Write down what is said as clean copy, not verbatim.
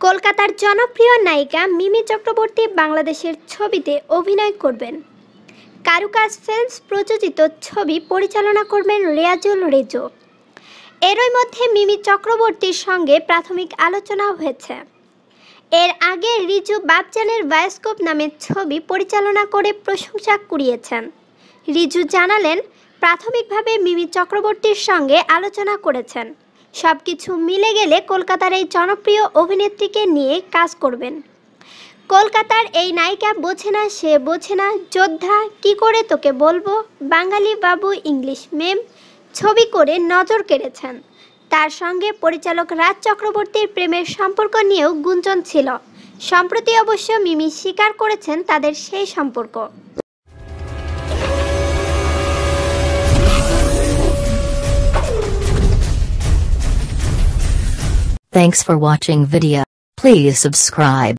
কলকাতার জনপ্রিয় নায়িকা মিমি চক্রবর্তী বাংলাদেশের ছবিতে অভিনয় করবেন। কারুকাজ ফিল্মস প্রযোজিত ছবি পরিচালনা করবেন রিয়াজুল রিজু। এরই মধ্যে মিমি চক্রবর্তীর সঙ্গে প্রাথমিক আলোচনা হয়েছে। এর আগে রিজু বাপজানের বায়োস্কোপ নামের ছবি পরিচালনা করে প্রশংসা কুড়িয়েছেন। রিজু জানালেন, প্রাথমিকভাবে মিমি চক্রবর্তীর সঙ্গে আলোচনা করেছেন। সবকিছু মিলে গেলে কলকাতার এই জনপ্রিয় অভিনেত্রীকে নিয়ে কাজ করবেন। কলকাতার এই নায়িকা বোঝে না, সে বোঝে না, যোদ্ধা, কি করে তোকে বলবো, বাঙালি বাবু, ইংলিশ মেম ছবি করে নজর কেড়েছেন। তার সঙ্গে পরিচালক রাজ চক্রবর্তীর প্রেমের সম্পর্ক নিয়েও গুঞ্জন ছিল। সম্প্রতি অবশ্য মিমি স্বীকার করেছেন তাদের সেই সম্পর্ক। Thanks for watching video. Please subscribe.